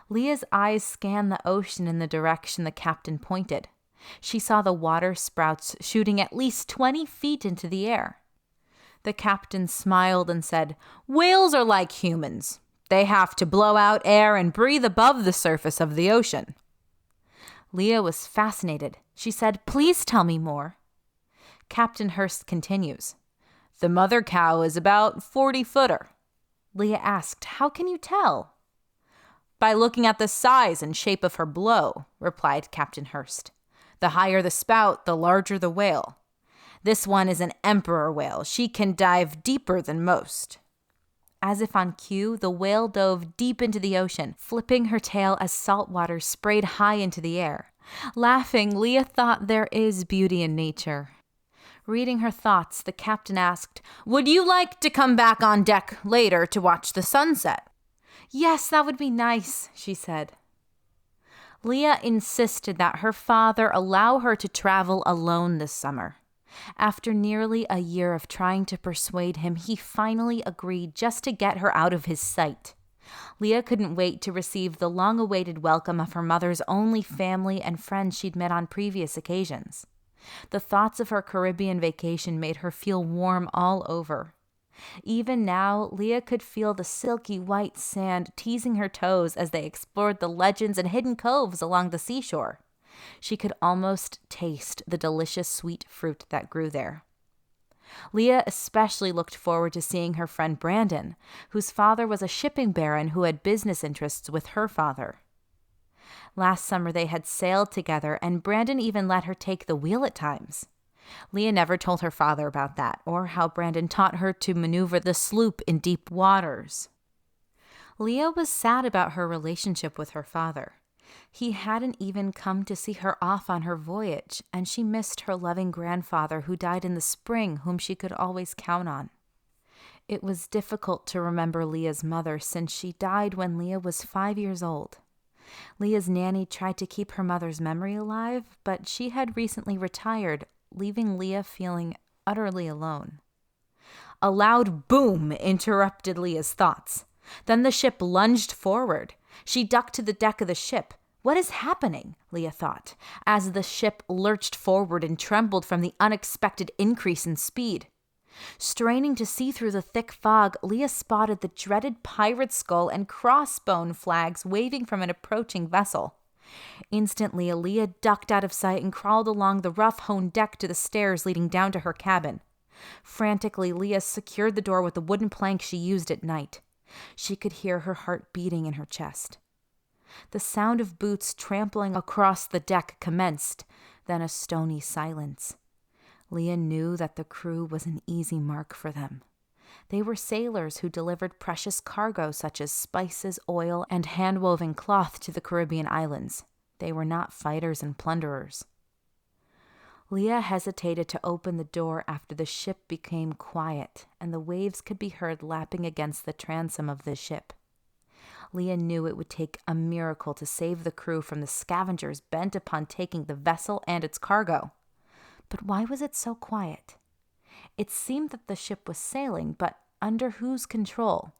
Leah's eyes scanned the ocean in the direction the captain pointed. She saw the water sprouts shooting at least 20 feet into the air. The captain smiled and said, "Whales are like humans. They have to blow out air and breathe above the surface of the ocean." Leah was fascinated. She said, "Please tell me more." Captain Hurst continues, "The mother cow is about 40-footer. Leah asked, "How can you tell?" "By looking at the size and shape of her blow," replied Captain Hurst. "The higher the spout, the larger the whale. This one is an emperor whale. She can dive deeper than most." As if on cue, the whale dove deep into the ocean, flipping her tail as salt water sprayed high into the air. Laughing, Leah thought there is beauty in nature. Reading her thoughts, the captain asked, "Would you like to come back on deck later to watch the sunset?" "Yes, that would be nice," she said. Leah insisted that her father allow her to travel alone this summer. After nearly a year of trying to persuade him, he finally agreed just to get her out of his sight. Leah couldn't wait to receive the long-awaited welcome of her mother's only family and friends she'd met on previous occasions. The thoughts of her Caribbean vacation made her feel warm all over. Even now, Leah could feel the silky white sand teasing her toes as they explored the legends and hidden coves along the seashore. She could almost taste the delicious sweet fruit that grew there. Leah especially looked forward to seeing her friend Brandon, whose father was a shipping baron who had business interests with her father. Last summer they had sailed together, and Brandon even let her take the wheel at times. Leah never told her father about that, or how Brandon taught her to maneuver the sloop in deep waters. Leah was sad about her relationship with her father. He hadn't even come to see her off on her voyage, and she missed her loving grandfather who died in the spring, whom she could always count on. It was difficult to remember Leah's mother since she died when Leah was 5 years old. Leah's nanny tried to keep her mother's memory alive, but she had recently retired, leaving Leah feeling utterly alone. A loud boom interrupted Leah's thoughts. Then the ship lunged forward. She ducked to the deck of the ship. "What is happening?" Leah thought, as the ship lurched forward and trembled from the unexpected increase in speed. Straining to see through the thick fog, Leah spotted the dreaded pirate skull and crossbone flags waving from an approaching vessel. Instantly, Leah ducked out of sight and crawled along the rough-hewn deck to the stairs leading down to her cabin. Frantically, Leah secured the door with the wooden plank she used at night. She could hear her heart beating in her chest. The sound of boots trampling across the deck commenced, then a stony silence. Leah knew that the crew was an easy mark for them. They were sailors who delivered precious cargo such as spices, oil, and hand-woven cloth to the Caribbean islands. They were not fighters and plunderers. Leah hesitated to open the door after the ship became quiet and the waves could be heard lapping against the transom of the ship. Leah knew it would take a miracle to save the crew from the scavengers bent upon taking the vessel and its cargo. But why was it so quiet? It seemed that the ship was sailing, but under whose control?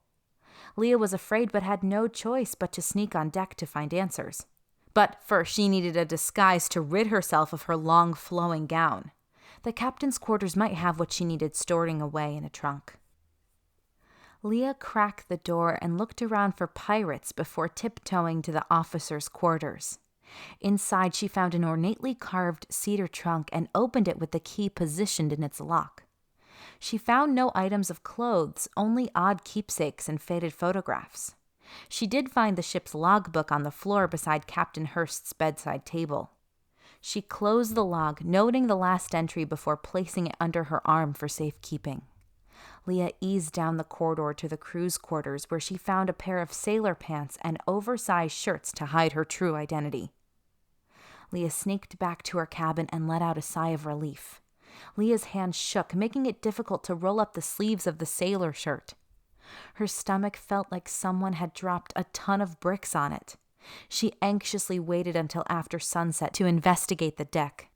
Leah was afraid but had no choice but to sneak on deck to find answers. But first she needed a disguise to rid herself of her long flowing gown. The captain's quarters might have what she needed storing away in a trunk. Leah cracked the door and looked around for pirates before tiptoeing to the officers' quarters. Inside, she found an ornately carved cedar trunk and opened it with the key positioned in its lock. She found no items of clothes, only odd keepsakes and faded photographs. She did find the ship's logbook on the floor beside Captain Hurst's bedside table. She closed the log, noting the last entry before placing it under her arm for safekeeping. Leah eased down the corridor to the crew's quarters, where she found a pair of sailor pants and oversized shirts to hide her true identity. Leah sneaked back to her cabin and let out a sigh of relief. Leah's hands shook, making it difficult to roll up the sleeves of the sailor shirt. Her stomach felt like someone had dropped a ton of bricks on it. She anxiously waited until after sunset to investigate the deck.